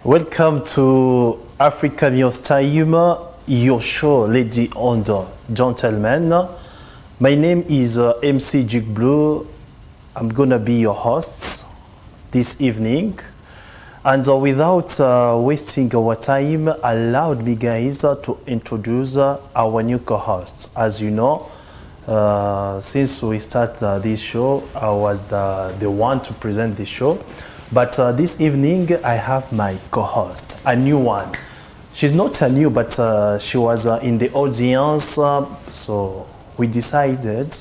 Welcome to African News Time, your show, ladies and gentlemen. My name is MC Jig Blue. I'm gonna be your host this evening. And without wasting our time, allow me guys to introduce our new co-hosts. As you know, since we start this show, I was the one to present the show. But this evening, I have my co-host, a new one. She's not a new, but she was in the audience. So we decided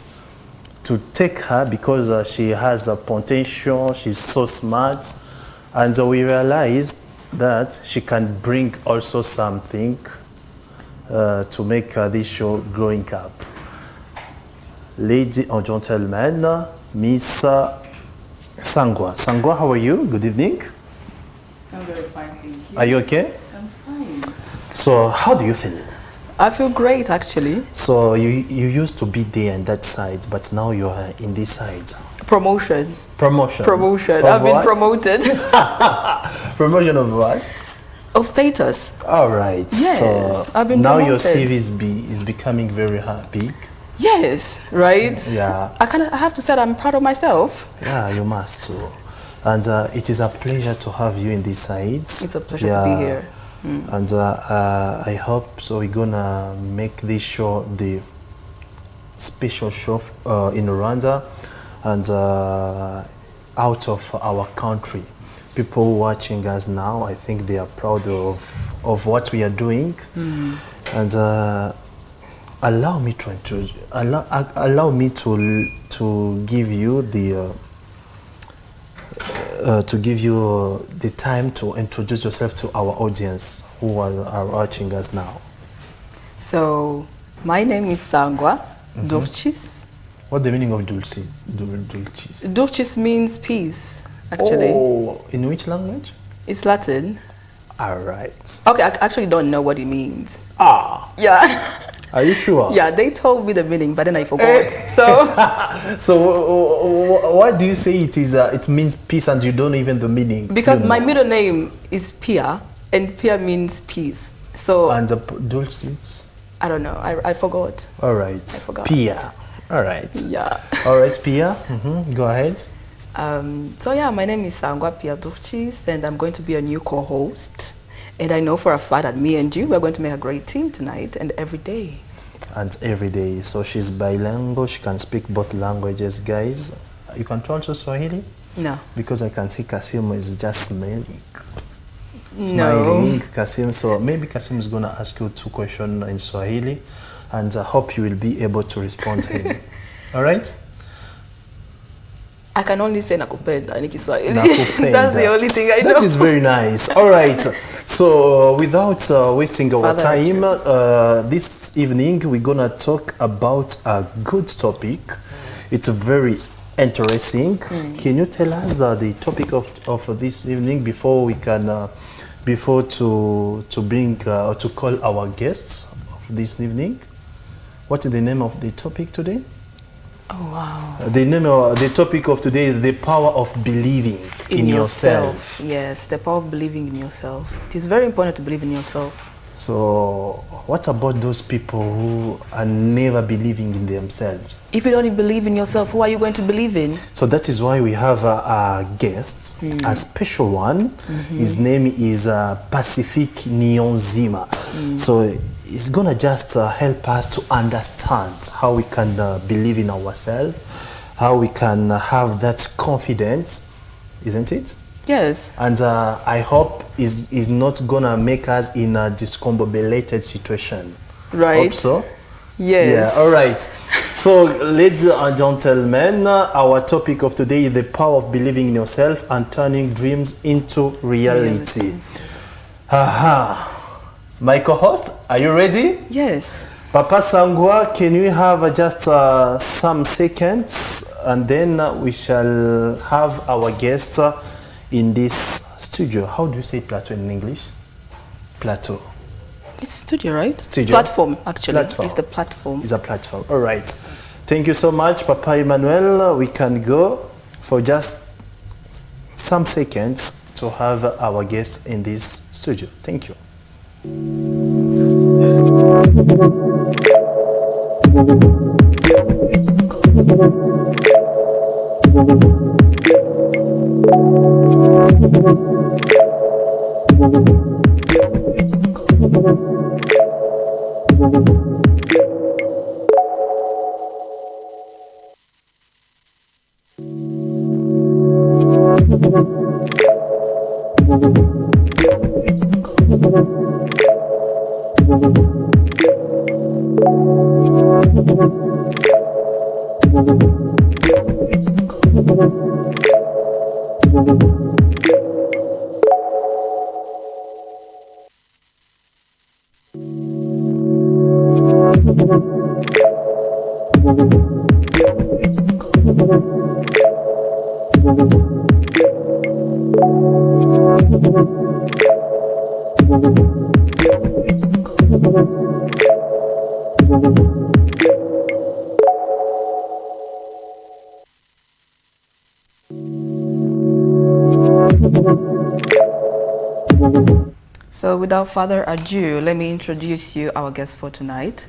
to take her because she has a potential, she's so smart. And we realized that she can bring also something to make this show growing up. Ladies and gentlemen, Miss Sangwa. Sangwa, how are you? Good evening. I'm very fine, thank you. Are you okay? I'm fine. So how do you feel? I feel great, actually. So you used to be there on that side, but now you are in this side. Promotion. Promotion. Promotion. Of I've been what? promoted. Promotion of what? Of status. All right. Yes, So I've been now your promoted. CV is becoming very big. Yes, right? Yeah. I have to say that I'm proud of myself. Yeah, you must. So, and it is a pleasure to have you in this side. It's a pleasure to be here. And I hope so. We're gonna make this show the special show in Rwanda and out of our country. People watching us now, I think they are proud of what we are doing. And allow me to introduce. Allow me to give you the time to introduce yourself to our audience who are watching us now. So, my name is Sangwa Durchis. What's the meaning of dulcis? Durchis means peace, actually. Oh, in which language? It's Latin. All right. Okay, I actually don't know what it means. Ah, Yeah. are you sure? Yeah, they told me the meaning, but then I forgot. So, So why do you say it is? It means peace, and you don't even the meaning. because you my know? middle name is Pia, and Pia means peace. So, And the dulcis. I don't know. I forgot. All right. forgot. Pia. All right. Yeah. All right, Pia. Go ahead. So, yeah, my name is Sangwa Pia Durchis, and I'm going to be a new co-host. And I know for a fact that me and you, we're going to make a great team tonight and every day. And every day. So she's bilingual. She can speak both languages, guys. You can talk to Swahili? No. Because I can see Kasim is just smiling. No. Smiling, Kasim. So maybe Kasim is going to ask you 2 questions in Swahili, and I hope you will be able to respond to him. All right? I can only say nakupenda in Kiswahili. Nakupenda. That's the only thing I know. That is very nice. All right. So without wasting our Father time, this evening we're gonna talk about a good topic. It's very interesting. Can you tell us the topic of this evening before we can, before to bring or to call our guests of this evening? What is the name of the topic today? Oh, wow. The name of the topic of today is the power of believing in yourself. Yes, the power of believing in yourself. It is very important to believe in yourself. So, what about those people who are never believing in themselves? If you don't believe in yourself, who are you going to believe in? So that is why we have a guest, a special one. His name is Pacific Niyonzima. So it's gonna just help us to understand how we can believe in ourselves, how we can have that confidence, isn't it? Yes. And I hope is not gonna make us in a discombobulated situation. Right. Hope so. Yes. Yeah. All right. So, ladies and gentlemen, our topic of today is the power of believing in yourself and turning dreams into reality. Aha. My co-host, are you ready? Yes. Papa Sangwa, can we have just some seconds, and then we shall have our guests in this studio. How do you say plateau in English? Plateau. It's studio, right? Studio. Platform, actually. Platform. It's the platform. It's a platform. All right. Thank you so much, Papa Emmanuel. We can go for just some seconds to have our guest in this studio. Thank you. So without further ado, let me introduce you our guest for tonight.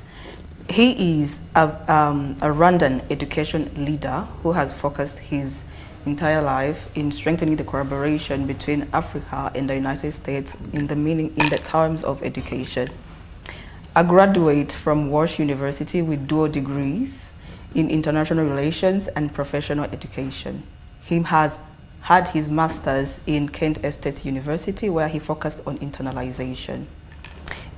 He is a Rwandan education leader who has focused his entire life in strengthening the collaboration between Africa and the United States in the terms of education. A graduate from Walsh University with dual degrees in international relations and professional education. He has had his master's in Kent State University, where he focused on internalization.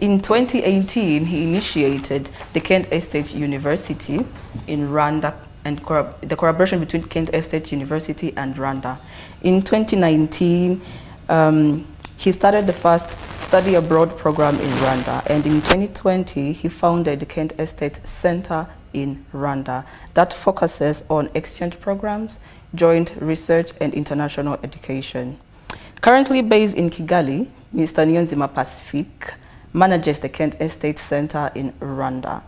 In 2018, he initiated the Kent State University in Rwanda and the collaboration between Kent State University and Rwanda. In 2019, he started the first study abroad program in Rwanda, and in 2020, he founded the Kent State Center in Rwanda that focuses on exchange programs, joint research, and international education. Currently based in Kigali, Mr. Niyonzima Pacifique manages the Kent State Center in Rwanda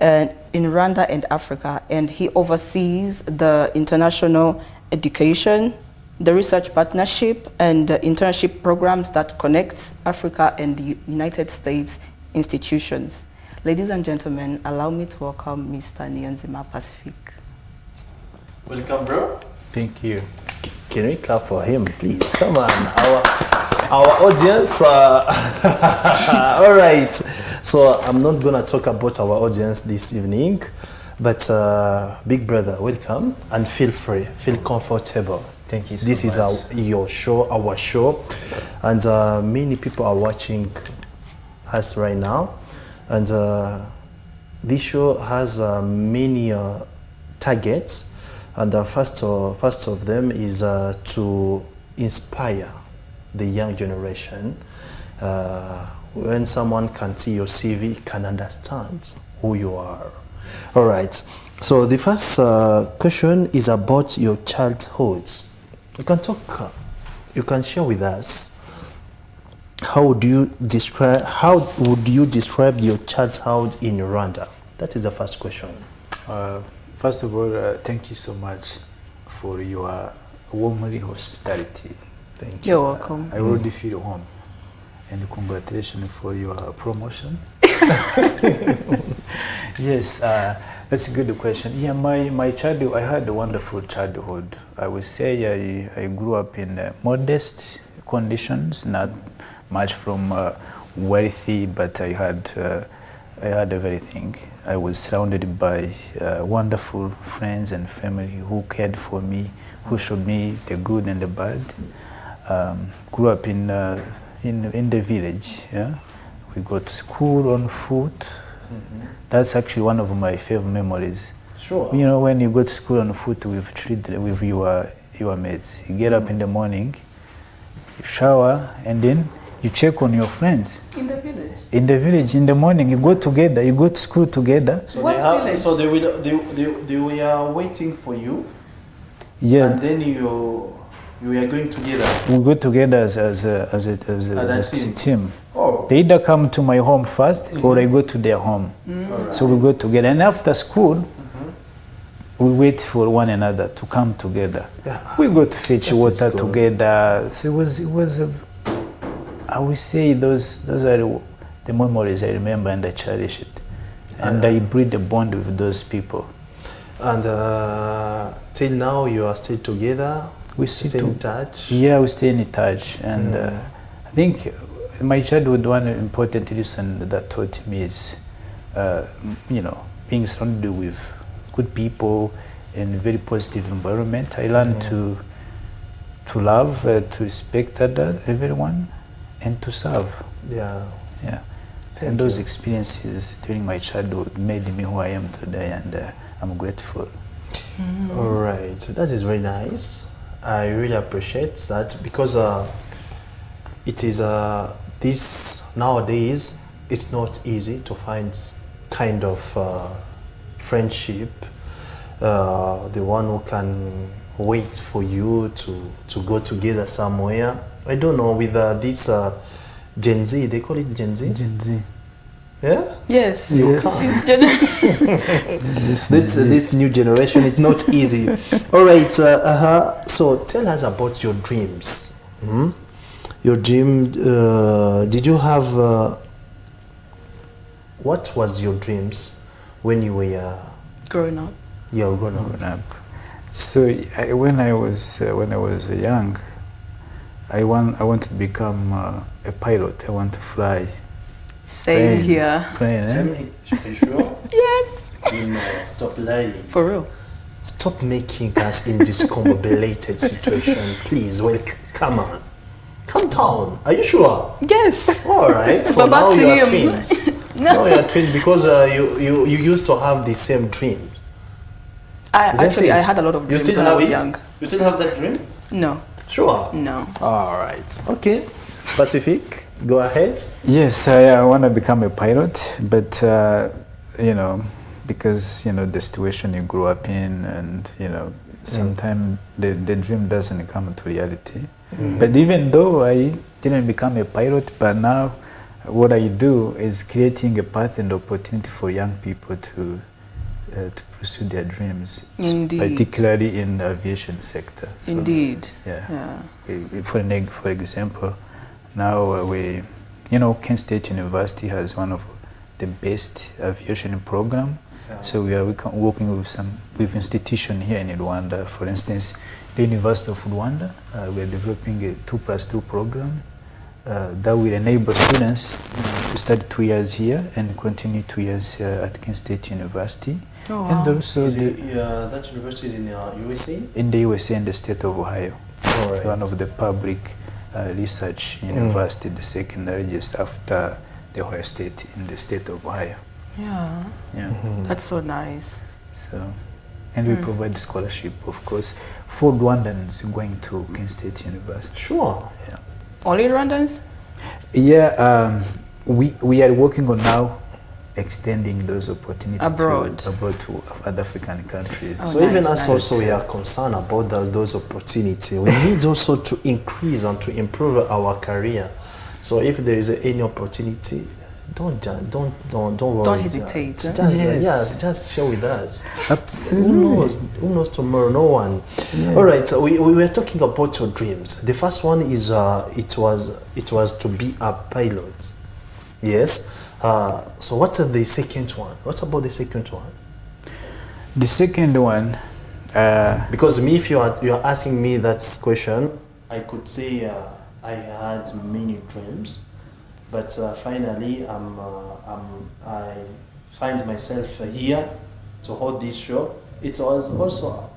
and Africa, and he oversees the international education, the research partnership, and the internship programs that connects Africa and the United States institutions. Ladies and gentlemen, allow me to welcome Mr. Niyonzima Pacifique. Welcome, bro. Thank you. Can we clap for him, please? Come on, our audience. All right. So I'm not gonna talk about our audience this evening, but big brother, welcome and feel free, feel comfortable. Thank you so This much. is your show, our show, and many people are watching us right now, and this show has many targets. And the first of them is to inspire the young generation. When someone can see your CV, can understand who you are. All right. So the first question is about your childhood. You can talk. You can share with us. How would you describe your childhood in Rwanda? That is the first question. First of all, thank you so much for your warmly hospitality. Thank you. You're welcome. I already feel home. And congratulations for your promotion. Yes, that's a good question. Yeah, my childhood, I had a wonderful childhood. I would say I grew up in modest conditions, not much from wealthy, but I had everything. I was surrounded by wonderful friends and family who cared for me, who showed me the good and the bad. Grew up in the village. Yeah, we go to school on foot. Mm-hmm. That's actually one of my favorite memories. Sure. You know, when you go to school on foot with your mates, you get up in the morning, you shower, and then you check on your friends. In the village? In the village, in the morning, you go together, you go to school together. So they were waiting for you. Yeah. And then you are going together. We go together as a team. Oh. They either come to my home first, or I go to their home. Right. So we go together. And after school, we wait for one another to come together. Yeah. We go to fetch That is water good. together. So it was I would say those are the memories I remember and I cherish it. And I breed a bond with those people. And till now, you are still together? We still Stay in touch? Yeah, we stay in touch. And I think my childhood, one important lesson that taught me is, being surrounded with good people in a very positive environment. I learned to love, to respect everyone, and to serve. Yeah. Yeah. Thank And those you. experiences during my childhood made me who I am today, and I'm grateful. All right, that is very nice. I really appreciate that because it is this nowadays. It's not easy to find kind of friendship, the one who can wait for you to go together somewhere. I don't know with this Gen Z. They call it Gen Z. Gen Z. Yeah. Yes. Yes. It's gen- This new generation, it's not easy. All right. So tell us about your dreams. Your dream. Did you have? What was your dreams when you were Growing up. grown up? Grown up. So when I was young, I wanted to become a pilot. I want to fly. Same Plane. here. Plane, eh? Are you sure? Yes. Stop lying. For real. Stop making us in this discombobulated situation, please. Well, come on. Calm down. Are you sure? Yes. All right. So But back now to you are him. twins. No. Now you are twins because you used to have the same dream. I Isn't actually it? I had a lot of You dreams still when I have was it? young. You still have that dream? No. Sure. No. All right. Okay. Pacific, go ahead. Yes, I want to become a pilot, but because the situation you grew up in, and sometimes the dream doesn't come to reality. But even though I didn't become a pilot, but now what I do is creating a path and opportunity for young people to pursue their dreams, Indeed. particularly in the aviation sector. So, Indeed. Yeah. For example, now Kent State University has one of the best aviation program. Yeah. So we are working with institutions here in Rwanda. For instance, the University of Rwanda, we are developing a 2+2 program that will enable students to study 2 years here and continue 2 years at Kent State University. Oh, And wow. also That university is in USA? in the USA and the state of Ohio. All right. One of the public research university, the second largest after the Ohio State in the state of Ohio. Yeah. Yeah. That's so nice. So, and we provide scholarship, of course, for Rwandans going to Kent State University. Sure. Yeah. Only Rwandans? Yeah. We are working on now extending those opportunities Abroad. to other African countries. Oh, So even nice, us nice. also, we are concerned about those opportunities. We need also to increase and to improve our career. So if there is any opportunity, don't worry. Don't hesitate, eh? Just share with us. Absolutely. Who knows tomorrow? No one. All right. So we were talking about your dreams. The first one is it was to be a pilot. Yes. So what's the second one? What about the second one? The second one, Because me, if you are asking me that question, I could say I had many dreams, but finally I find myself here to hold this show. It was also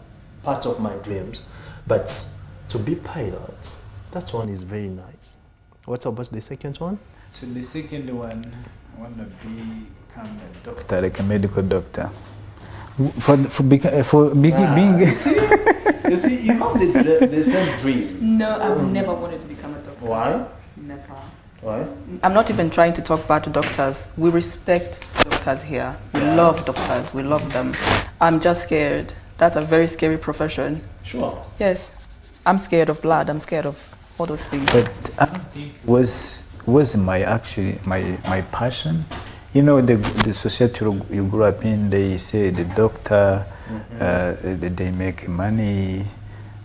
part of my dreams, but to be pilot, that one is very nice. What about the second one? so the second one, I want to become a doctor, like a medical doctor. Being You see, you have the same dream. No, I've never wanted to become a doctor. Why? Never. Why? I'm not even trying to talk bad to doctors. We respect doctors here. We love doctors. We love them. I'm just scared. That's a very scary profession. Sure. Yes. I'm scared of blood. I'm scared of all those things. But I don't think was my passion. you know, the society you grew up in, they say the doctor, they make money,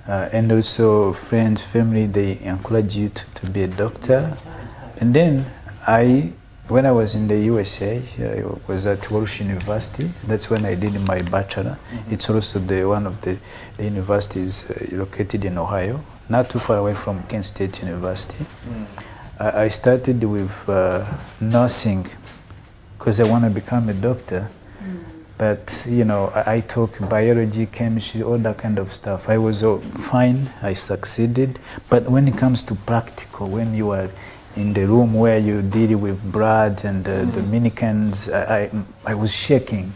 and also friends, family, they encourage you to be a doctor. And then when I was in the USA, I was at Walsh University. That's when I did my bachelor. It's also one of the universities located in Ohio, not too far away from Kent State University. I started with nursing because I want to become a doctor. But, you know, I took biology, chemistry, all that kind of stuff. I was fine, I succeeded. But when it comes to practical, when you are in the room where you deal with blood and the Dominicans, I was shaking.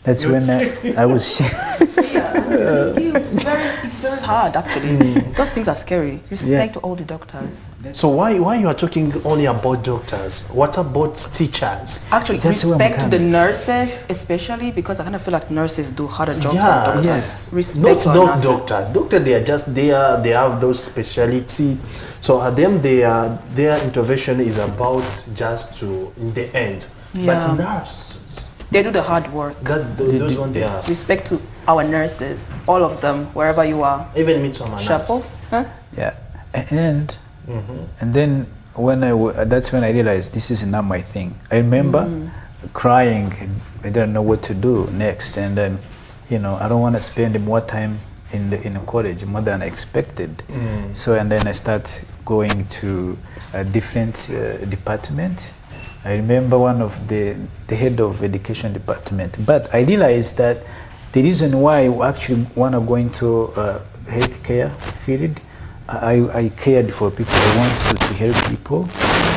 That's when I was shaking. It's very hard, actually. Those things are scary. Respect to all the doctors. So why you are talking only about doctors? What about teachers? Actually, respect to the nurses, especially because I kind of feel like nurses do harder jobs than doctors. Yes. Respect Not doctors. Doctors, they are just there. They have those specialty. So at them, their intervention is about just to in the end. But nurses, they do the hard work. Those ones, they are. Respect to our nurses, all of them, wherever you are. Even me too, I'm a Chapeau. nurse. Huh? Yeah, and then that's when I realized this is not my thing. I remember crying. I didn't know what to do next, and then, you know, I don't want to spend more time in college, more than I expected. So, and then I start going to a different department. I remember one of the head of education department, but I realized that the reason why I actually want to go into healthcare field, I cared for people. I want to help people.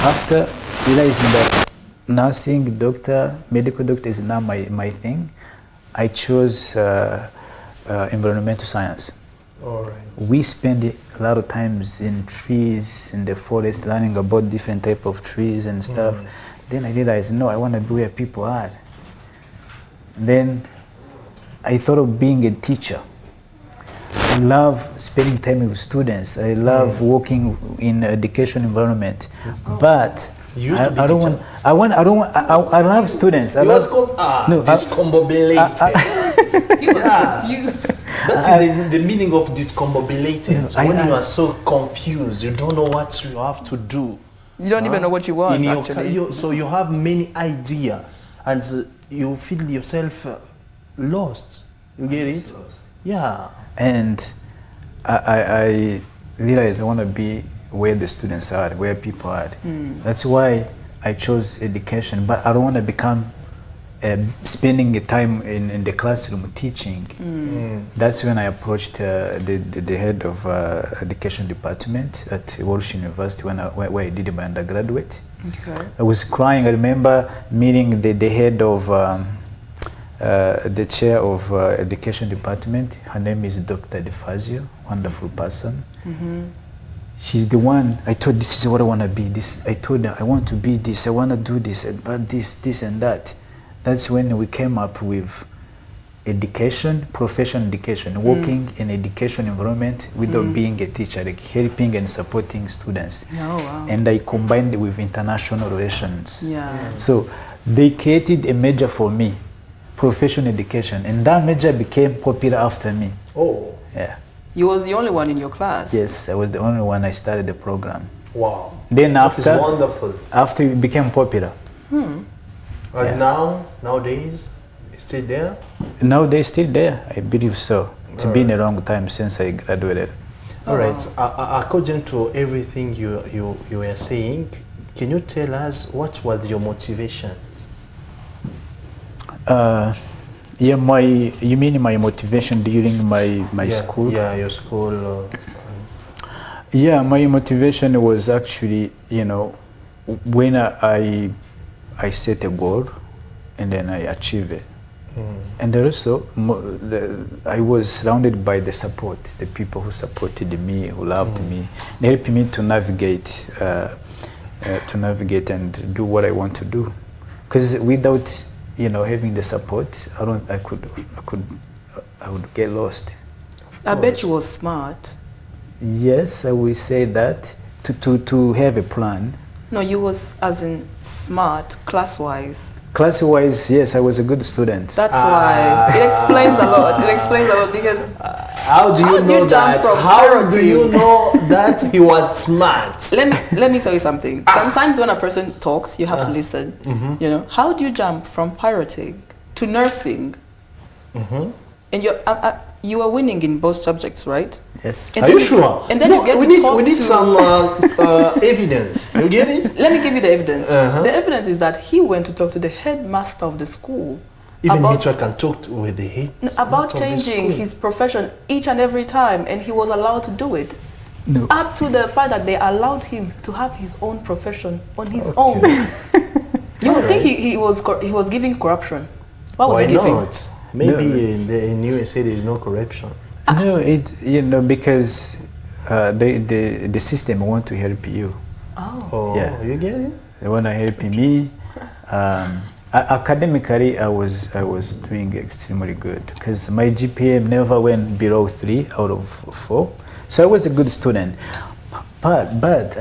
After realizing that nursing, medical doctor is not my thing, I chose environmental science. All right. We spend a lot of times in trees, in the forest, learning about different type of trees and stuff. Then I realized, no, I want to be where people are. Then I thought of being a teacher. I love spending time with students. I love working in education environment. But I don't want. I love students. I love. Discombobulated. He was confused. That is the meaning of discombobulated. When you are so confused, you don't know what you have to do. You don't even know what you want, actually. So you have many ideas, and you feel yourself lost. You get it? Yeah. And I realized I want to be where the students are, where people are. That's why I chose education, but I don't want to become spending the time in the classroom teaching. That's when I approached the head of education department at Walsh University where I did my undergraduate. Okay. I was crying. I remember meeting the head of the chair of education department. Her name is Dr. DeFazio, wonderful person. She's the one. I told, this is what I want to be. I told her I want to be this. I want to do this, but this and that. That's when we came up with education, professional education, working in education environment without being a teacher, like helping and supporting students. Oh, wow. And I combined it with international relations. Yeah. So they created a major for me, professional education, and that major became popular after me. Oh. Yeah. You was the only one in your class? Yes, I was the only one. I started the program. Wow. Then That is wonderful. after it became popular. And nowadays, it's still there? Nowadays still there, I believe so. It's been a long time since I graduated. All right. According to everything you were saying, can you tell us what was your motivations? You mean my motivation during my school? Yeah, your school. Yeah, my motivation was actually, when I set a goal and then I achieve it. And also, I was surrounded by the support, the people who supported me, who loved me, they helped me to navigate and do what I want to do. Because without, having the support, I would get lost. I bet you was smart. Yes, I will say that to have a plan No, you was as in smart, class-wise. Class-wise, yes, I was a good student. That's why it explains a lot. It explains a lot because How do you know jump that? from How pyro do to- you know that he was smart? let me tell you something. Sometimes when a person talks, you have to listen. You know, how do you jump from pirating to nursing? And you are winning in both subjects, right? Yes. And Are then you sure? And then No, you get we to need, talk we need to- some evidence. You get it? Let me give you the evidence. The evidence is that he went to talk to the headmaster of the school Even about, Hitler can talk with the hate. about changing his profession each and every time, and he was allowed to do it. No. Up to the fact that they allowed him to have his own profession on his own. You would think he was giving corruption. What was Why he giving? not? Maybe in USA there is no corruption. No, because the system want to help you. Oh, Yeah. you get it? They want to help me. Academically, I was doing extremely good because my GPA never went below 3 out of 4. So I was a good student. But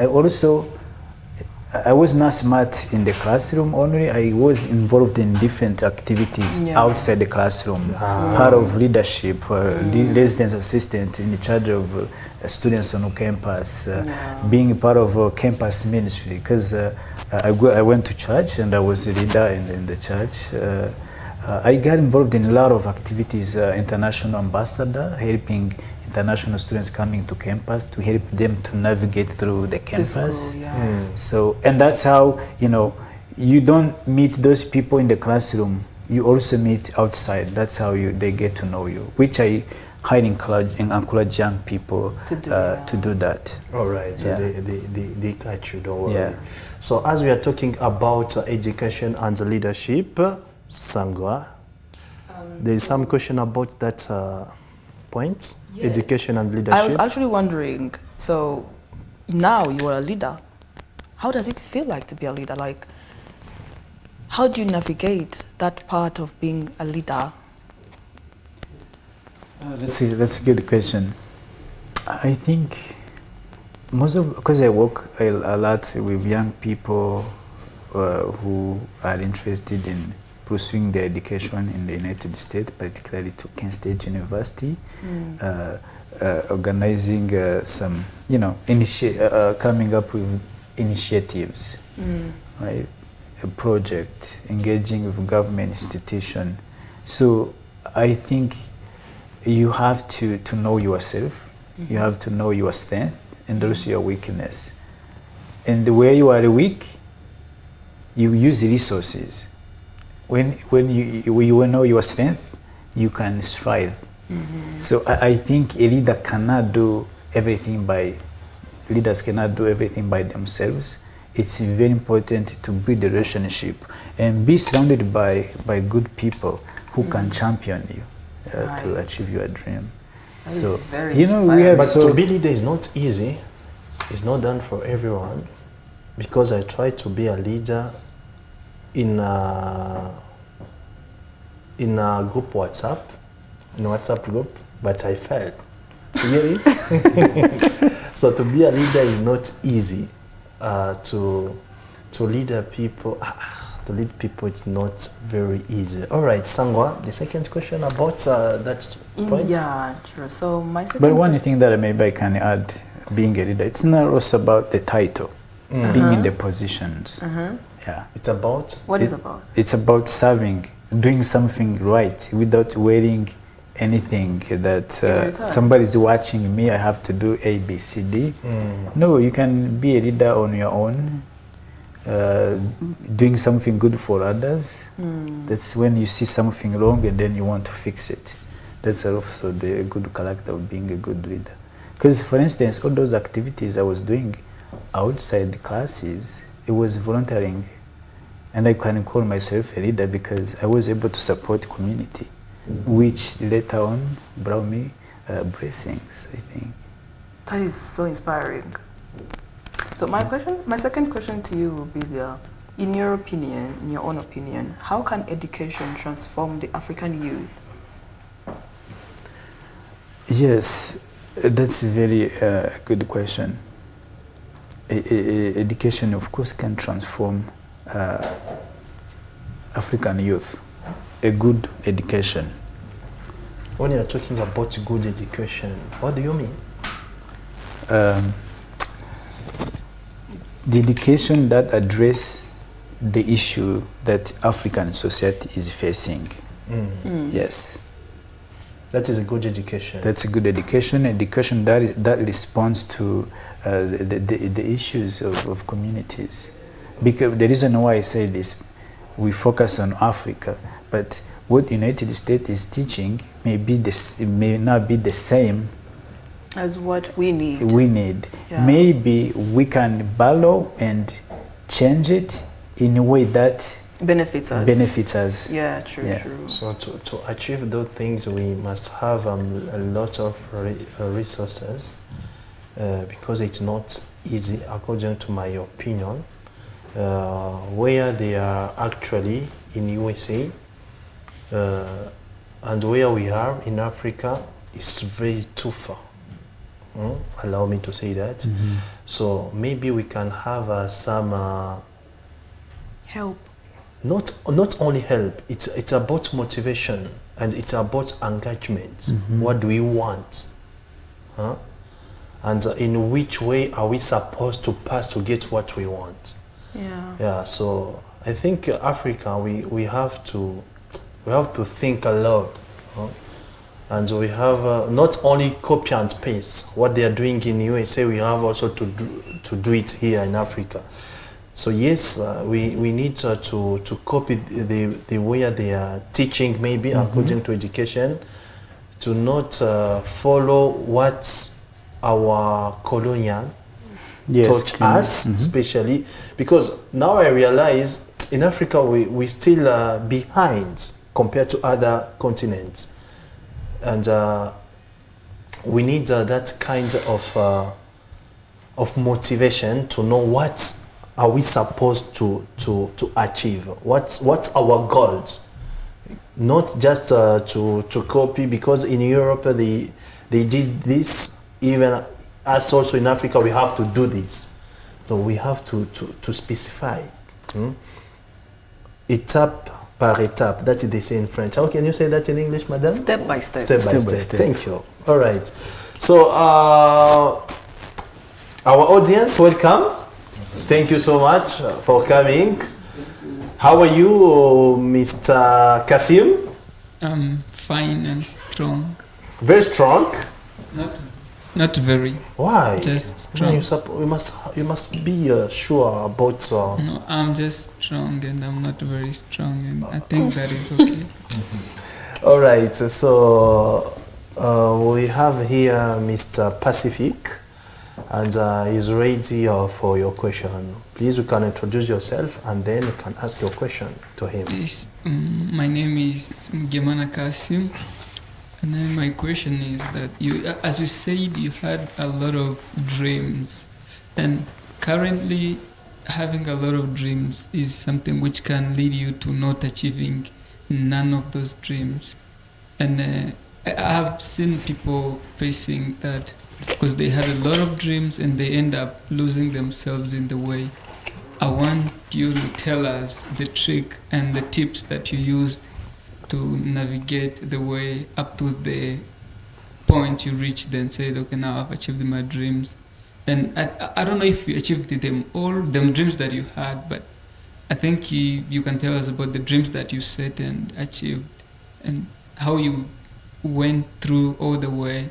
I was not smart in the classroom only. I was involved in different activities outside the classroom. Part of leadership, residence assistant in charge of students on campus, being part of campus ministry. Because I went to church and I was a leader in the church. I got involved in a lot of activities, international ambassador, helping international students coming to campus to help them to navigate through the campus. School, yeah. So, and that's how, you don't meet those people in the classroom, you also meet outside. That's how they get to know you, which I highly encourage young people To do, to do that. All right, so Yeah. they catch you, don't worry. Yeah. So as we are talking about education and leadership, Sangwa, there is some question about that point, Yes. education and I was leadership. actually wondering, so now you are a leader. How does it feel like to be a leader? Like, how do you navigate that part of being a leader? That's a good question. I think because I work a lot with young people who are interested in pursuing their education in the United States, particularly to Kent State University, organizing some, coming up with initiatives, right? A project, engaging with government institution. So I think you have to know yourself, you have to know your strength and also your weakness. And where you are weak, you use resources. When you know your strength, you can strive. So I think a leader cannot do everything leaders cannot do everything by themselves. It's very important to build a relationship and be surrounded by good people who can champion you to achieve your dream. That is So, very we inspiring. have But so to be leader is not easy. It's not done for everyone. Because I tried to be a leader in a group WhatsApp, group, but I failed. You get it? So to be a leader is not easy. To lead people, it's not very easy. All right, Sangwa, the second question about that point. Yeah, true. So my second But one question- thing that maybe I can add, being a leader, it's not also about the title, being in the positions. Yeah, It's about What is about? it's about serving, doing something right without wearing anything that Every time. somebody's watching me. I have to do A, B, C, D. No, you can be a leader on your own, doing something good for others. That's when you see something wrong and then you want to fix it. That's also the good character of being a good leader. Because, for instance, all those activities I was doing outside the classes, it was volunteering. And I can call myself a leader because I was able to support community, which later on brought me blessings, I think. That is so inspiring. So my second question to you will be, in your opinion, in your own opinion, how can education transform the African youth? Yes, that's a very good question. education, of course, can transform African youth. A good education. When you're talking about good education, what do you mean? The education that address the issue that African society is facing. Yes. That is a good education. That's a good education. Education that responds to the issues of communities. Because the reason why I say this, we focus on Africa, but what United States is teaching may not be the same As what we need. Yeah. Maybe we can borrow and change it in a way that benefits us. benefits us. Yeah, true, Yeah. true. So to achieve those things, we must have a lot of resources because it's not easy, according to my opinion. Where they are actually in USA and where we are in Africa, it's very too far. Allow me to say that. So maybe we can have some Help. not only help. It's about motivation and it's about engagement. What do we want? And in which way are we supposed to pass to get what we want? Yeah. So I think Africa, we have to think a lot, and we have not only copy and paste what they are doing in USA. We have also to do it here in Africa. So yes, we need to copy the way they are teaching, maybe according to education, to not follow what our colonial taught us, especially because now I realize in Africa we still behind compared to other continents, and we need that kind of motivation to know what are we supposed to achieve, what's our goals, not just to copy, because in Europe they did this, even us also in Africa we have to do this. So we have to specify étape par étape. That's what they say in French. How can you say that in English, madam? Step by step. Step by step. Thank you. All right. So our audience, welcome. Thank you so much for coming. How are you, Mr. Kasim? I'm fine and strong. Very strong. Not very. Why? Just strong. You must be sure about. No, I'm just strong and I'm not very strong, and I think that is okay. All right. So we have here Mr. Pacific, and he's ready for your question. Please, you can introduce yourself and then you can ask your question to him. Yes, my name is Gemana Kasim, and then my question is that you, as you said, you had a lot of dreams, and currently having a lot of dreams is something which can lead you to not achieving none of those dreams. And I have seen people facing that because they had a lot of dreams and they end up losing themselves in the way. I want you to tell us the trick and the tips that you used to navigate the way up to the point you reached and said, okay, now I've achieved my dreams. And I don't know if you achieved them all, them dreams that you had, but I think you can tell us about the dreams that you set and achieved and how you went through all the way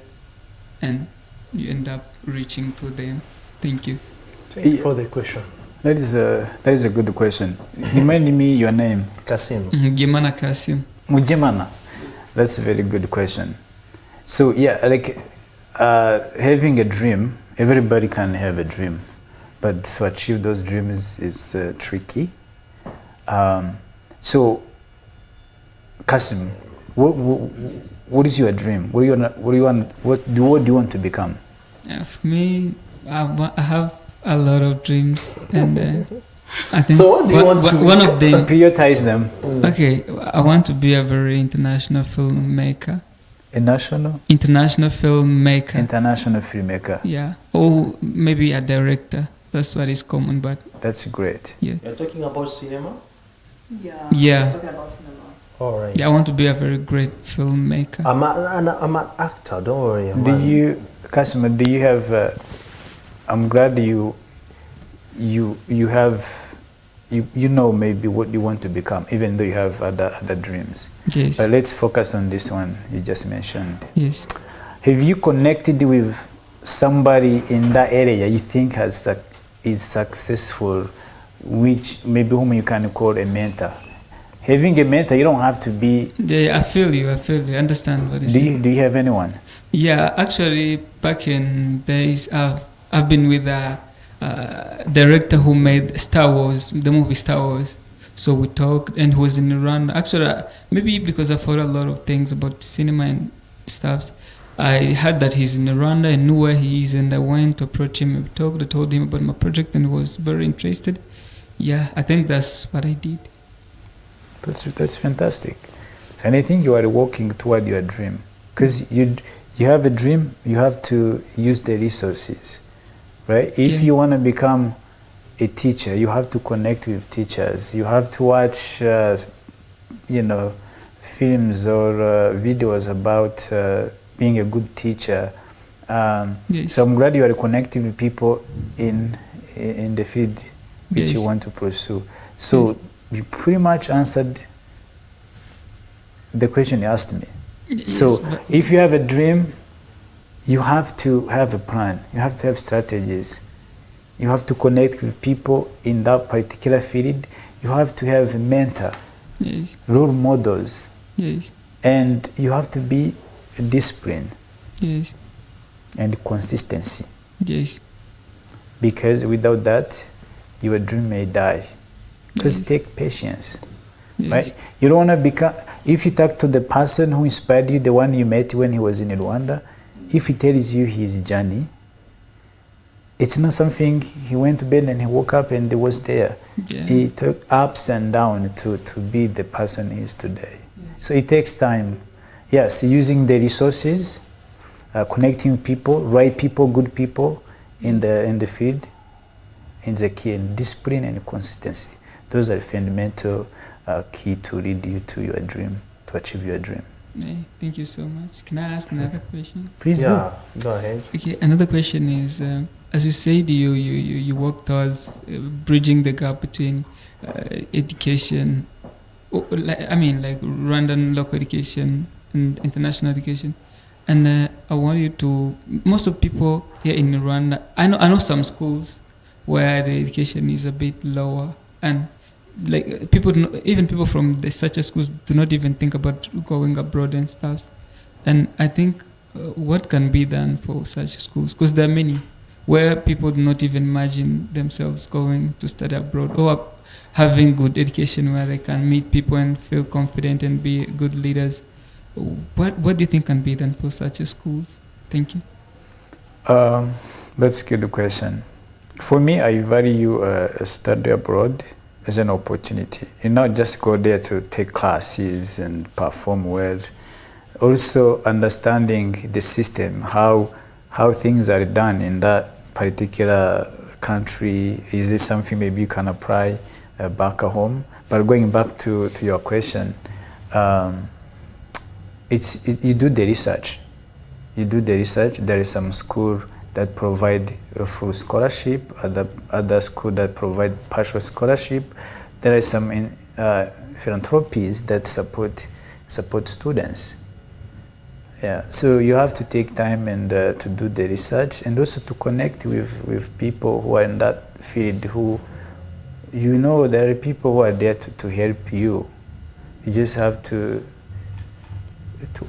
and you end up reaching to them. Thank you. Thank you for the question. That is a good question. Remind me your name. Kasim. Gemana Kasim. Mujimana. That's a very good question. So yeah, like having a dream, everybody can have a dream, but to achieve those dreams is tricky. So, Kasim, what is your dream? What do you want to become? For me, I have a lot of dreams, and I think So what do you want to one of them. Prioritize them. Okay, I want to be a very international filmmaker. A national? International filmmaker. International filmmaker. Yeah, or maybe a director. That's what is common, but That's great. yeah. You're talking about cinema? Yeah. Yeah. I was talking about cinema. All right. Yeah, I want to be a very great filmmaker. I'm an actor, don't worry. Do you, Kasima, do you have, I'm glad you have, you know maybe what you want to become, even though you have other dreams. Yes. But let's focus on this one you just mentioned. Yes. Have you connected with somebody in that area you think is successful, which maybe whom you can call a mentor? Having a mentor, you don't have to be. Yeah, I feel you. I understand what you say. Do you have anyone? Yeah, actually, back in days, I've been with a director who made Star Wars, the movie Star Wars. So we talked, and he was in Iran. Actually, maybe because I thought a lot of things about cinema and stuff, I heard that he's in Rwanda and knew where he is, and I went to approach him. We talked. I told him about my project, and he was very interested. Yeah, I think that's what I did. That's fantastic. So, and I think you are working toward your dream, because you have a dream. You have to use the resources, right? If you want to become a teacher, you have to connect with teachers. You have to watch, films or videos about being a good teacher. Yes. So I'm glad you are connecting with people in the field which you Yes. want to pursue. So you pretty much answered the question you asked me. So but- if you have a dream, you have to have a plan. You have to have strategies. You have to connect with people in that particular field. You have to have a mentor, Yes. role models, Yes. and you have to be disciplined Yes. and consistency. Yes. Because without that, your dream may die. Just take patience. Yes. Right? You don't want to become, if you talk to the person who inspired you, the one you met when he was in Rwanda, if he tells you his journey, it's not something he went to bed and he woke up and he was there. Yeah. He took ups and downs to be the person he is today. So it takes time. Yes, using the resources, connecting with people, right people, good people in the field, is the key. And discipline and consistency. Those are fundamental key to lead you to your dream, to achieve your dream. Yeah, thank you so much. Can I ask another question? Please Yeah, go ahead. Okay, another question is, as you said, you work towards bridging the gap between education, like Rwandan local education and international education. And I want you to, most of people here in Rwanda, I know some schools where the education is a bit lower, and like even people from the such schools do not even think about going abroad and stuff. And I think what can be done for such schools, because there are many where people do not even imagine themselves going to study abroad or having good education where they can meet people and feel confident and be good leaders. What do you think can be done for such schools? Thank you. That's a good question. For me, I value study abroad as an opportunity. You not just go there to take classes and perform well. Also understanding the system, how things are done in that particular country. Is it something maybe you can apply back at home? But going back to your question, you do the research. You do the research. There is some school that provide a full scholarship, other school that provide partial scholarship. There are some philanthropies that support students. Yeah, so you have to take time and to do the research, and also to connect with people who are in that field, who, there are people who are there to help you. You just have to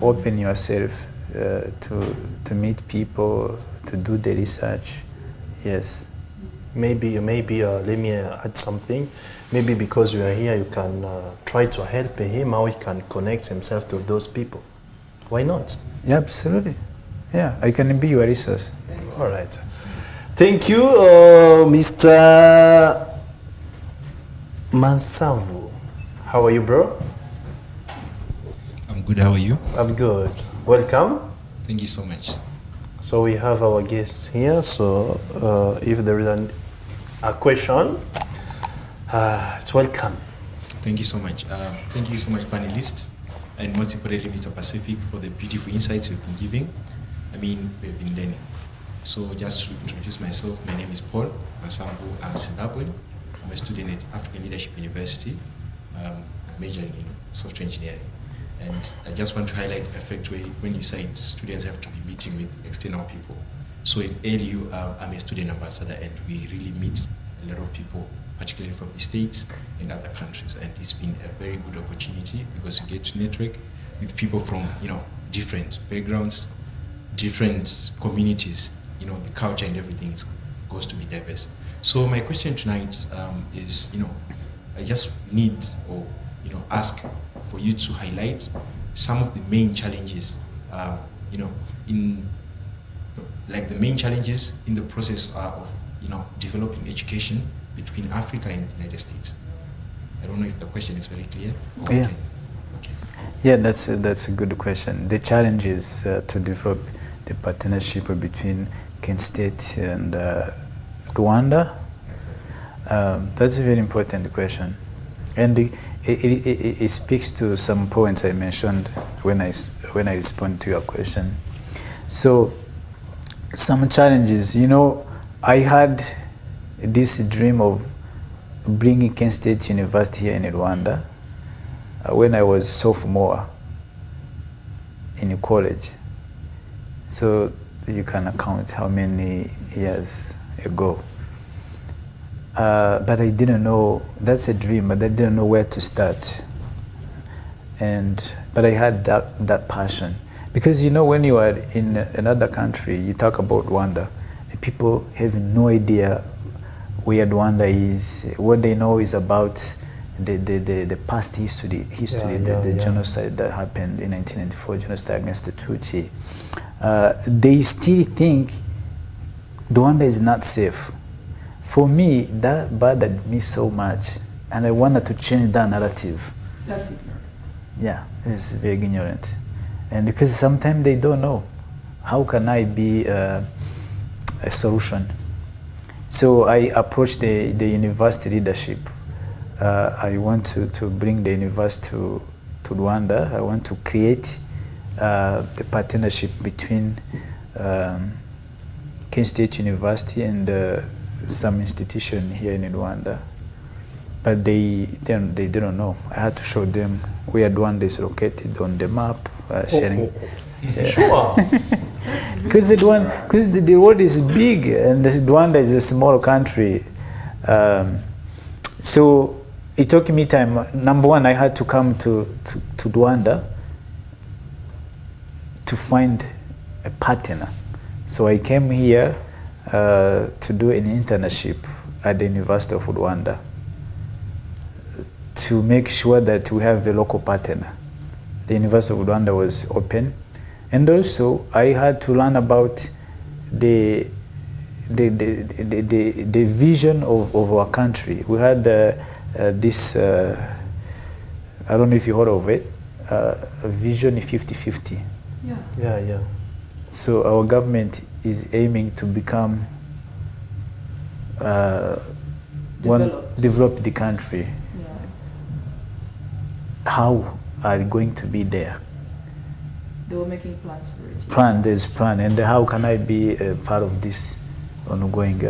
open yourself to meet people, to do the research. Yes. Maybe let me add something. Maybe because you are here, you can try to help him how he can connect himself to those people. Why not? Yeah, absolutely. Yeah, I can be your resource. All right. Thank you, Mr. Mansavu. How are you, bro? I'm good, how are you? I'm good. Welcome. Thank you so much. So we have our guests here. So if there is a question. Welcome. Thank you so much. Thank you so much, panelists, and most importantly, Mr. Pacific, for the beautiful insights you've been giving. I mean, we've been learning. So just to introduce myself, my name is Paul Masambu. I'm Zimbabwean. I'm a student at African Leadership University, majoring in software engineering. And I just want to highlight the effect when you said students have to be meeting with external people. So at ALU, I'm a student ambassador, and we really meet a lot of people, particularly from the States and other countries. And it's been a very good opportunity because you get to network with people from, different backgrounds, different communities. The culture and everything goes to be diverse. So my question tonight is, I just need or, ask for you to highlight some of the main challenges, in the main challenges in the process of, developing education between Africa and the United States. I don't know if the question is very clear. Yeah. Okay. Yeah, that's a good question. The challenge is to develop the partnership between Kent State and Rwanda. That's a very important question, and it speaks to some points I mentioned when I respond to your question. So, some challenges. I had this dream of bringing Kent State University here in Rwanda when I was sophomore in college. So you can account how many years ago. But I didn't know, that's a dream, but I didn't know where to start. But I had that passion. Because when you are in another country, you talk about Rwanda, and people have no idea where Rwanda is. What they know is about the past history, the genocide that happened in 1994, genocide against the Tutsi. They still think Rwanda is not safe. For me, that bothered me so much, and I wanted to change that narrative. That's ignorant. Yeah, it's very ignorant. And because sometimes they don't know, how can I be a solution? So I approached the university leadership. I want to bring the university to Rwanda. I want to create the partnership between Kent State University and some institution here in Rwanda. But they didn't know. I had to show them where Rwanda is located on the map, sharing. Yeah. Sure. Because the world is big and Rwanda is a small country. So it took me time. Number one, I had to come to Rwanda to find a partner. So I came here to do an internship at the University of Rwanda to make sure that we have a local partner. The University of Rwanda was open. And also, I had to learn about the vision of our country. We had this, I don't know if you heard of it, Vision 50-50. Yeah. So our government is aiming to become develop the country. Yeah. How are we going to be there? They were making plans for it. There's plan, and how can I be a part of this ongoing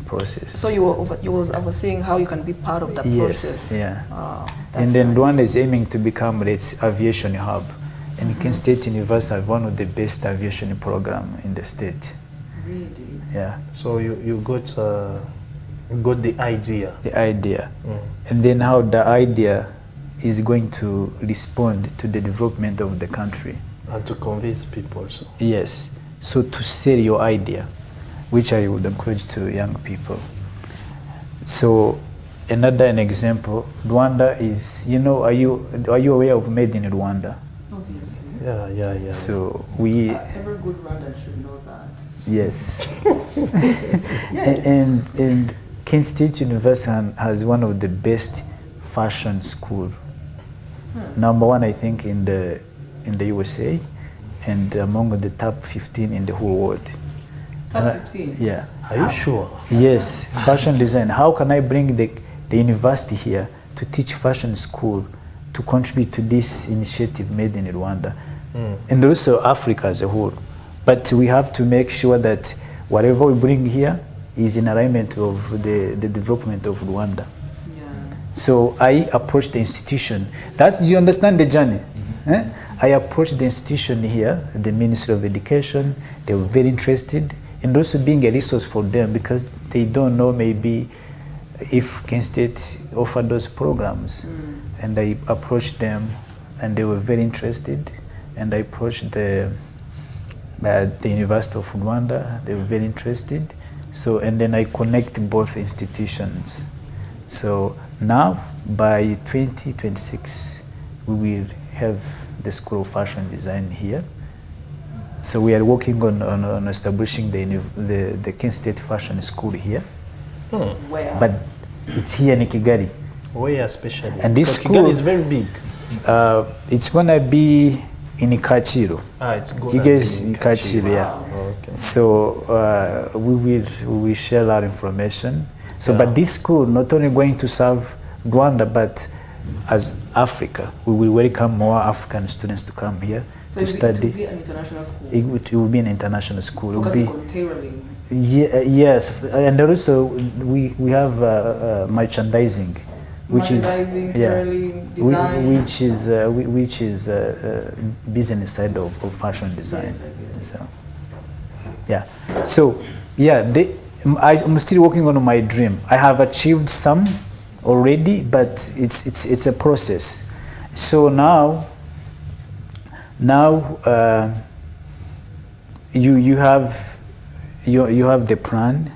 process? So you was overseeing how you can be part of that process. Yeah. That's And then nice. Rwanda is aiming to become its aviation hub. And Kent State University have one of the best aviation program in the state. Really? Yeah. So you got the idea. The idea. And then how the idea is going to respond to the development of the country. And to convince people also. Yes. So to sell your idea, which I would encourage to young people. So an example, Rwanda is, are you aware of Made in Rwanda? Obviously. Yeah. So Every good Rwandan should know that. yes. Yes. And Kent State University has one of the best fashion school. Number one, I think, in the USA, and among the top 15 in the whole world. Top 15. Yeah. Are you sure? Yes, fashion design. How can I bring the university here to teach fashion school to contribute to this initiative made in Rwanda and also Africa as a whole? But we have to make sure that whatever we bring here is in alignment of the development of Rwanda. Yeah. So I approached the institution. That's, you understand the journey? Eh? I approached the institution here, the Ministry of Education. They were very interested, and also being a resource for them because they don't know maybe if Kent State offered those programs. And I approached them, and they were very interested. And I approached the University of Rwanda. They were very interested. So, and then I connect both institutions. So now, by 2026, we will have the School of Fashion Design here. So we are working on establishing the Kent State Fashion School here. Where? But it's here in Kigali. Where especially? And this Because Kigali school is very big. It's gonna be in Kachiro. It's going You guys in Kachiro, yeah. Okay. So we will share that information. So, but this school not only going to serve Rwanda, but as Africa, we will welcome more African students to come here So to it study. will be an international school. It will be an international school. It will Focusing be, on tailoring. yes, and also we have merchandising, which Merchandising, is yeah, tailoring, design. which is business side of fashion design. Yes, I get it. So yeah, so yeah, I'm still working on my dream. I have achieved some already, but it's a process. So now you have the plan,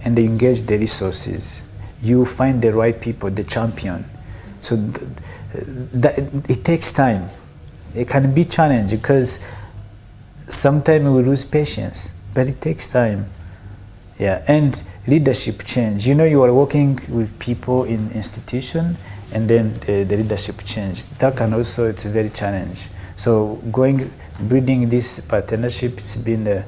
and you engage the resources. You find the right people, the champion. So it takes time. It can be challenging because sometimes we lose patience, but it takes time. Yeah, and leadership change. You know, you are working with people in institution, and then the leadership change. That can also, it's a very challenge. So building this partnership, it's been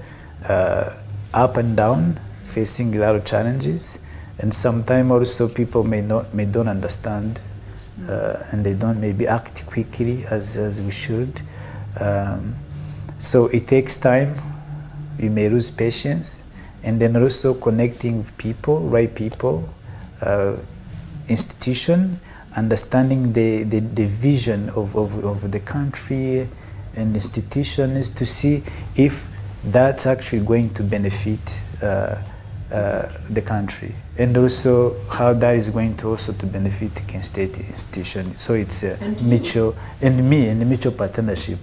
up and down, facing a lot of challenges, and sometimes also people may don't understand, and they don't maybe act quickly as we should. So it takes time. You may lose patience. And then also connecting with people, right people, institution, understanding the vision of the country and institutions to see if that's actually going to benefit the country, and also how that is going to also to benefit the Kent State institution. So it's a mutual mutual partnership.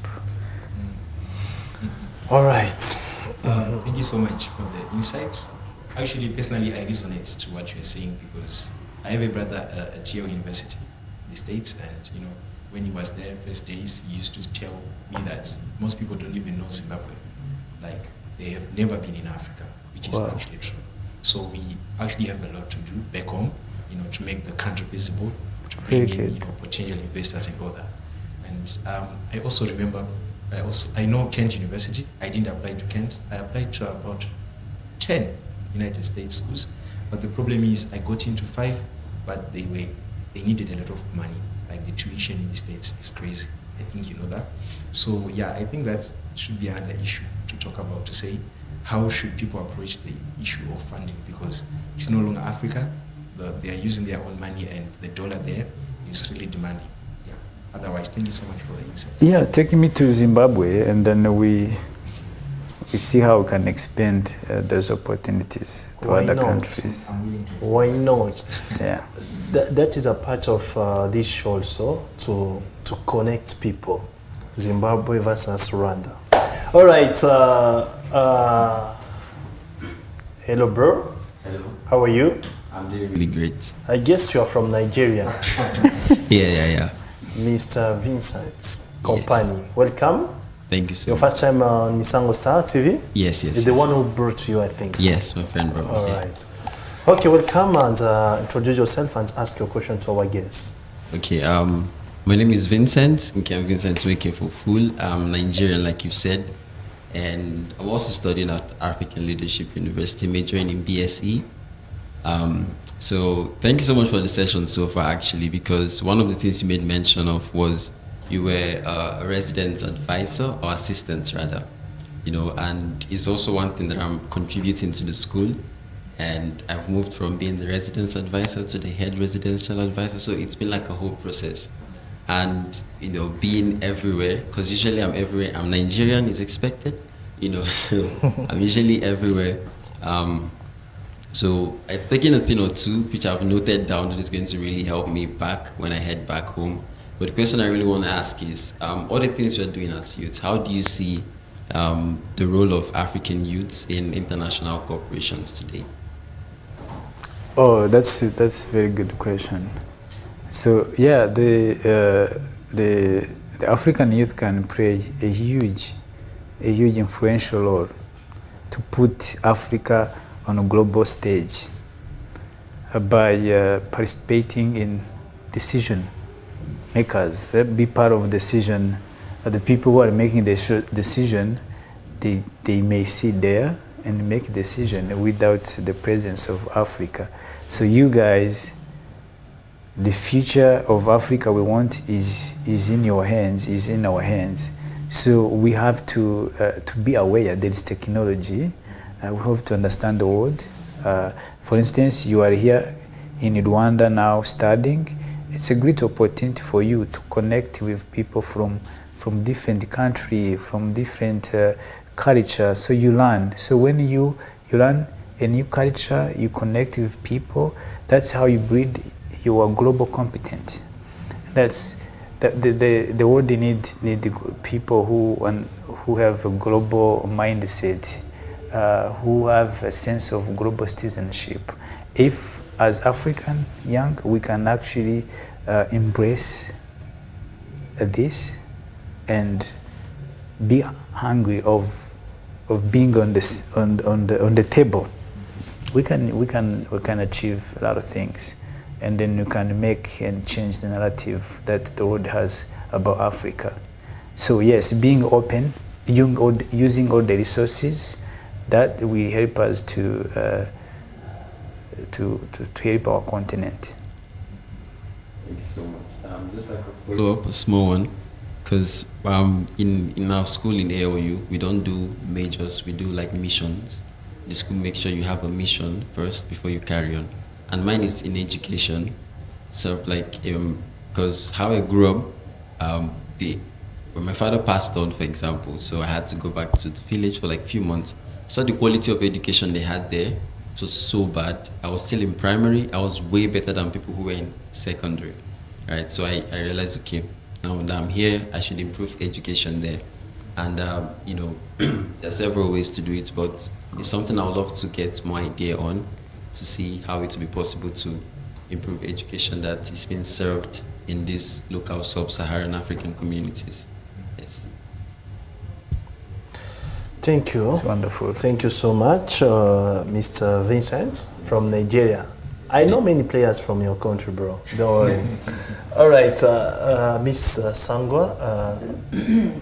All right. Thank you so much for the insights. Actually, personally, I resonate to what you're saying because I have a brother at Yale University in the States, and when he was there first days, he used to tell me that most people don't even know Zimbabwe. Like, they have never been in Africa, which is actually true. So we actually have a lot to do back home, to make the country visible, to bring in potential investors and all that. And I also remember, I know Kent University. I didn't apply to Kent. I applied to about 10 United States schools, but the problem is I got into 5, but they needed a lot of money. Like the tuition in the States is crazy. I think you know that. So yeah, I think that should be another issue to talk about, to say how should people approach the issue of funding, because it's no longer Africa. They are using their own money, and the dollar there is really demanding. Otherwise, thank you so much for the insights. Yeah, take me to Zimbabwe, and then we see how we can expand those opportunities to other countries. Why not? Yeah. That is a part of this show also, to connect people. Zimbabwe versus Rwanda. All right. Hello, bro. Hello. How are you? I'm doing really great. I guess you are from Nigeria. Yeah. Mr. Vincent Company. Welcome. Thank you so Your much. first time on Nisango Star TV? Yes. You're the one who brought you, I think. Yes, my friend brought me All here. right. Okay, welcome, and introduce yourself and ask your question to our guests. Okay, my name is Vincent. I'm Vincent Weke for full. I'm Nigerian, like you said. and I'm also studying at African Leadership University, majoring in BSE. So thank you so much for the session so far, actually, because one of the things you made mention of was you were a resident advisor, or assistant rather, and it's also one thing that I'm contributing to the school. And I've moved from being the residence advisor to the head residential advisor, so it's been like a whole process. And being everywhere, because usually I'm everywhere. I'm Nigerian is expected, so I'm usually everywhere. So I've taken a thing or two which I've noted down that is going to really help me back when I head back home. But the question I really want to ask is, all the things you're doing as youths, how do you see the role of African youths in international corporations today? Oh, that's a very good question. So yeah, the African youth can play a huge influential role to put Africa on a global stage by participating in decision makers, be part of decision. The people who are making the decision, they may sit there and make a decision without the presence of Africa. So you guys, the future of Africa we want is in your hands, is in our hands. So we have to be aware there is technology. We have to understand the world. For instance, you are here in Rwanda now studying. It's a great opportunity for you to connect with people from different countries, from different culture. So you learn. So when you learn a new culture, you connect with people. That's how you build your global competence. That's the world need people who have a global mindset, who have a sense of global citizenship. If as African young we can actually embrace this and be hungry of being on the table, we can achieve a lot of things, and then we can make and change the narrative that the world has about Africa. So yes, being open, using all the resources that will help us to help our continent. Thank you so much. Just like a follow-up, a small one, because in our school in AOU, we don't do majors, we do like missions. The school makes sure you have a mission first before you carry on. And mine is in education. So like, because how I grew up, when my father passed on, for example, so I had to go back to the village for like a few months. So the quality of education they had there was so bad. I was still in primary. I was way better than people who were in secondary, right? So I realized, okay, now that I'm here, I should improve education there. And, there are several ways to do it, but it's something I would love to get more idea on, to see how it will be possible to improve education that is being served in these local sub-Saharan African communities. Yes. Thank you. It's wonderful. Thank you so much, Mr. Vincent from Nigeria. I know many players from your country, bro. Don't worry. All right, Miss Sangwa.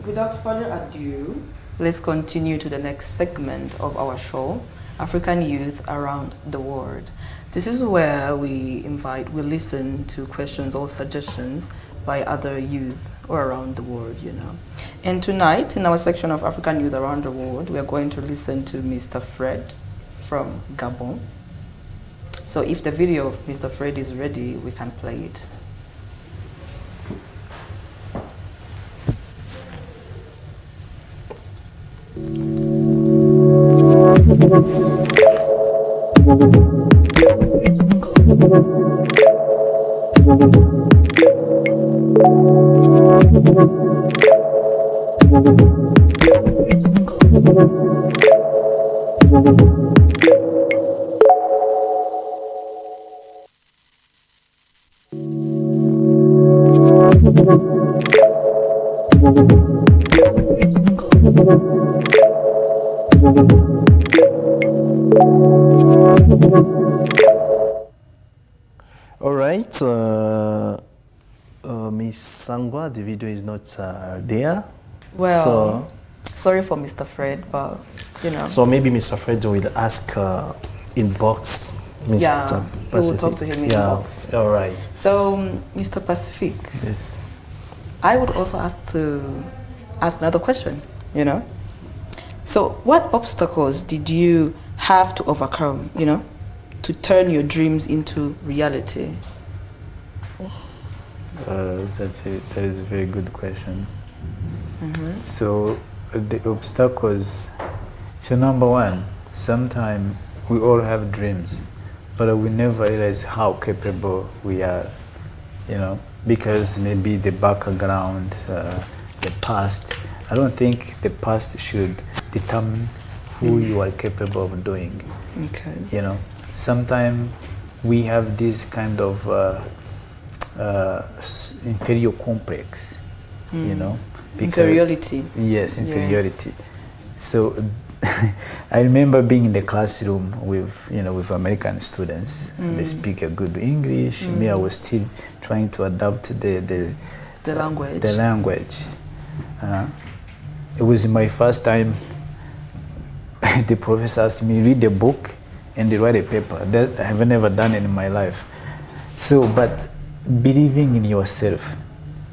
Without further ado, let's continue to the next segment of our show, African Youth Around the World. This is where we listen to questions or suggestions by other youth or around the world, And tonight, in our section of African Youth Around the World, we are going to listen to Mr. Fred from Gabon. So if the video of Mr. Fred is ready, we can play it. All right, Miss Sangwa, the video is not there. Well, Sorry for Mr. Fred, but you know. So maybe Mr. Fred will ask in box. Mr. Yeah, he will talk to him in box. All right. So, Mr. Pacific, Yes. I would also ask another question, you know. So, what obstacles did you have to overcome, you know, to turn your dreams into reality? That is a very good question. So the obstacles. So number one, sometimes we all have dreams, but we never realize how capable we are, you know, because maybe the background, the past. I don't think the past should determine who you are capable of doing. Okay. You know, sometimes we have this kind of inferior complex, you know. Inferiority. Yes, inferiority. So I remember being in the classroom with, you know, with American students. They speak a good English. Me, I was still trying to adapt the language. The language. It was my first time. The professor asked me read a book and write a paper. That I have never done it in my life. So, but believing in yourself,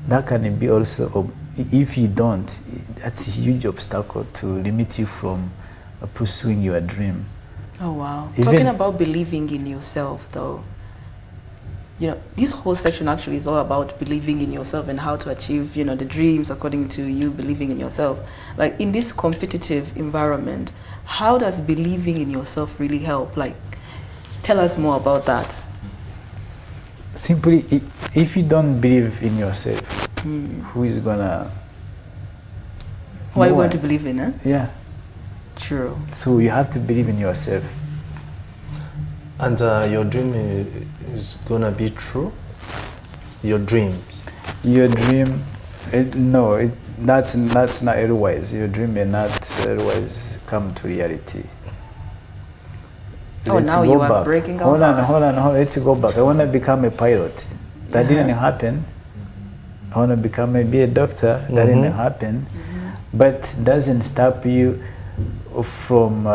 that can be also, if you don't, that's a huge obstacle to limit you from pursuing your dream. Oh wow. Even Talking about believing in yourself though, you know, this whole section actually is all about believing in yourself and how to achieve, you know, the dreams according to you believing in yourself. Like in this competitive environment, how does believing in yourself really help? Like, tell us more about that. Simply, if you don't believe in yourself, who is gonna? Who are you No going one. to believe in, eh? Yeah. True. So you have to believe in yourself. And your dream is gonna be true? Your dreams? Your dream, that's not otherwise. Your dream may not otherwise come to reality. Oh, now go you are back. breaking Hold our on. Let's go back. I want to become a pilot. That didn't happen. I want to become maybe a doctor. That didn't happen. But doesn't stop you from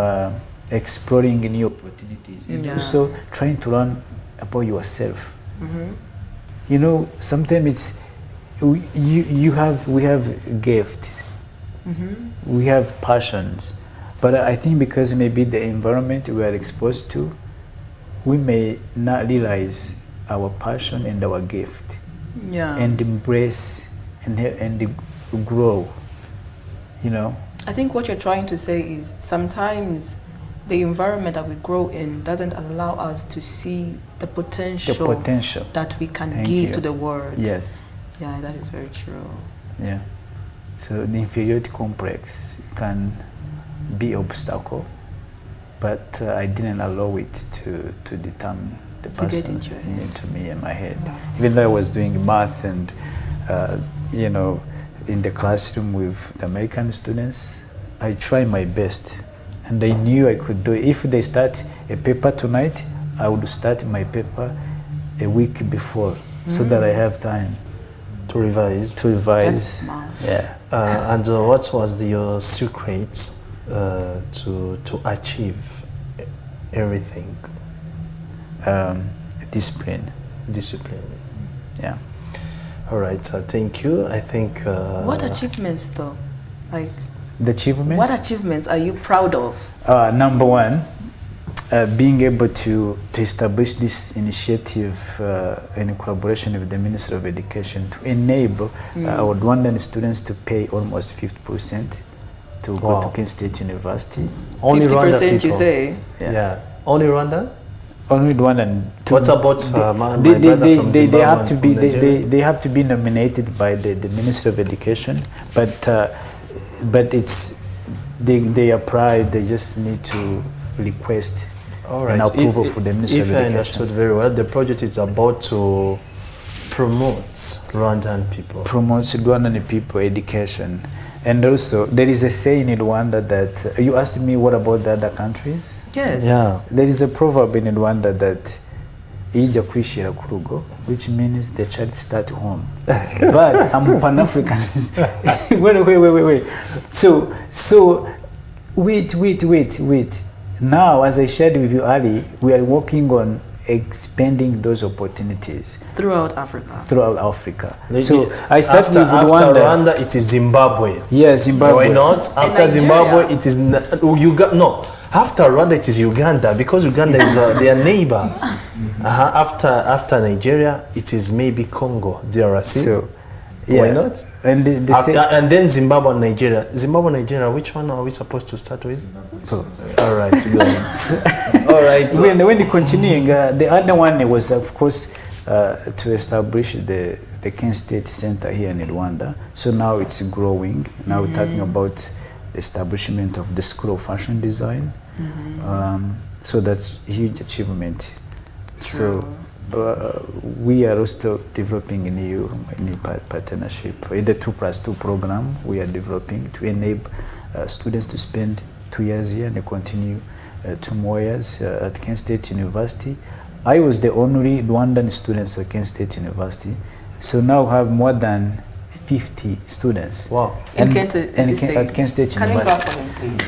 exploring new opportunities and also trying to learn about yourself. You know, sometimes it's we have gift, we have passions, but I think because maybe the environment we are exposed to, we may not realize our passion and our gift, and embrace and grow. You know. I think what you're trying to say is sometimes the environment that we grow in doesn't allow us to see the potential, that we can give to the world. Yes. Yeah, that is very true. Yeah. So the inferiority complex can be obstacle, but I didn't allow it to determine the person get into your head. into me and my head. Even though I was doing math and you know, in the classroom with the American students, I tried my best, and I knew I could do it. If they start a paper tonight, I would start my paper a week before, so that I have time To revise? to revise. That's smart. Yeah. And what was your secret to achieve everything? Discipline. Discipline. Yeah. All right, thank you. I think... What achievements though? Like, The achievement? what achievements are you proud of? Number one, being able to establish this initiative in collaboration with the Ministry of Education to enable our Rwandan students to pay almost 50% to go to Kent State University. Only Rwanda 50% you people. say? Yeah. Only Rwanda? Only Rwandan. What about my brother from they Zimbabwe have and to from be Nigeria? they have to be nominated by the Ministry of Education, but it's they apply. They just need to request All right. an approval for the Ministry of If I Education. understood very well, the project is about to promote Rwandan people. Promotes Rwandan people education, and also there is a saying in Rwanda that you asked me what about the other countries. Yes. Yeah. There is a proverb in Rwanda that ijya kwishira ku rugo, which means the child start home. But I'm Pan-African. wait. So wait. Now, as I shared with you earlier, we are working on expanding those opportunities Throughout Africa. So I start after with Rwanda. Rwanda, it is Zimbabwe. Yes, Zimbabwe. Why not? After Nigeria. Zimbabwe, it is Uganda. No, after Rwanda, it is Uganda because Uganda is their neighbor. After Nigeria, it is maybe Congo, DRC. So, Why not? And the And then Zimbabwe and Nigeria. Zimbabwe and Nigeria, which one are we supposed to start with? All right, go on. All right. When continuing, the other one was, of course, to establish the Ken State Center here in Rwanda. So now it's growing. Now we're talking about the establishment of the School of Fashion Design. So that's a huge achievement. So we are also developing a new partnership, the 2+2 program we are developing to enable students to spend 2 years here and continue 2 more years at Ken State University. I was the only Rwandan student at Ken State University. So now we have more than 50 students. Wow. And, At Ken State Can you University. clap for him, please?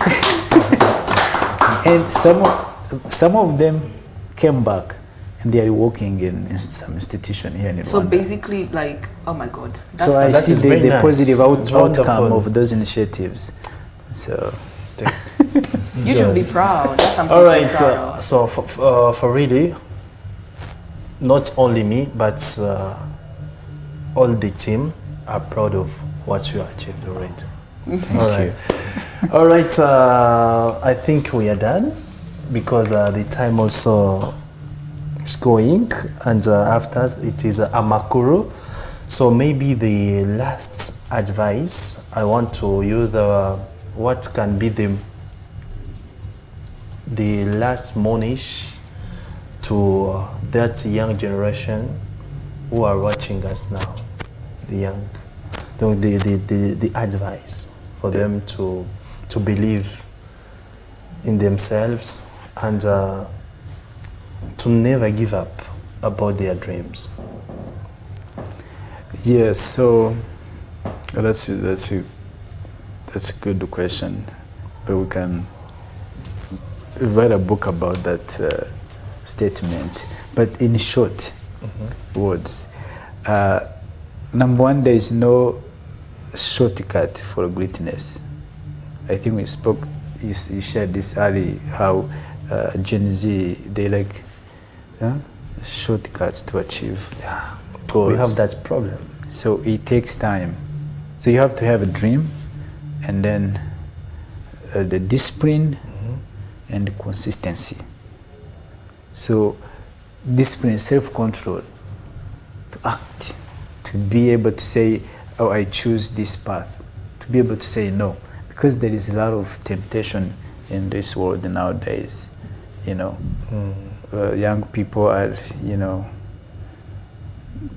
And some of them came back and they are working in some institution here in Rwanda. So basically, like, oh my God. So I that see is very the nice. positive It's wonderful. outcome of those initiatives. So You should be proud. That's something All to be right. proud of. So for really, not only me, but all the team are proud of what you achieved already. All right. All right. I think we are done because the time also is going, and after it is Amakuru. So maybe the last advice I want to use what can be the last monish to that young generation who are watching us now, the advice for them to believe in themselves and to never give up about their dreams. yes, so that's a good question, but we can write a book about that statement. But in short words, number one, there is no shortcut for greatness. I think we spoke, you shared this early, how Gen Z, they like shortcuts to achieve goals. We have that problem. So it takes time. So you have to have a dream, and then the discipline and the consistency. So discipline, self-control, to act, to be able to say, oh, I choose this path, to be able to say no, because there is a lot of temptation in this world nowadays. Young people are,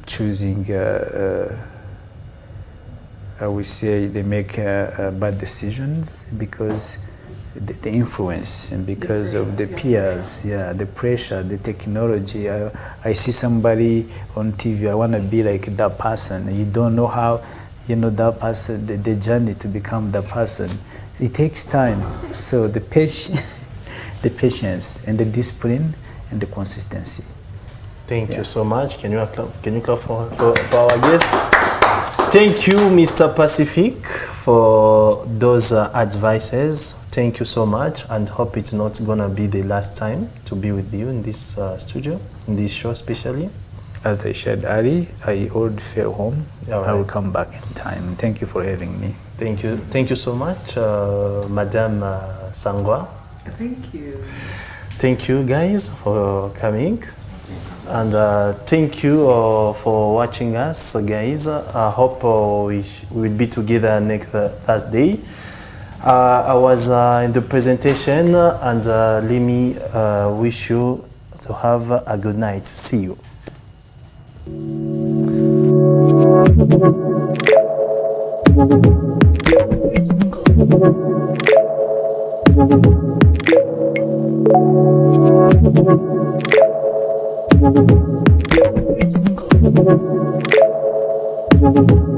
choosing, I would say they make bad decisions because the influence and because of the peers, the pressure, the technology. I see somebody on TV, I want to be like that person. You don't know how, that person, the journey to become that person. So it takes time. So the patience and the discipline and the consistency. Thank you so much. Can you clap for our guests? Thank you, Mr. Pacific, for those advices. Thank you so much, and hope it's not gonna be the last time to be with you in this studio, in this show especially. As I shared earlier, I already feel home. All right. I will come back in time. Thank you for having me. Thank you so much, Madame Sangwa. Thank you. Thank you guys for coming, and thank you for watching us, guys. I hope we will be together next Thursday. I was in the presentation, and let me wish you to have a good night. See you. Thank you.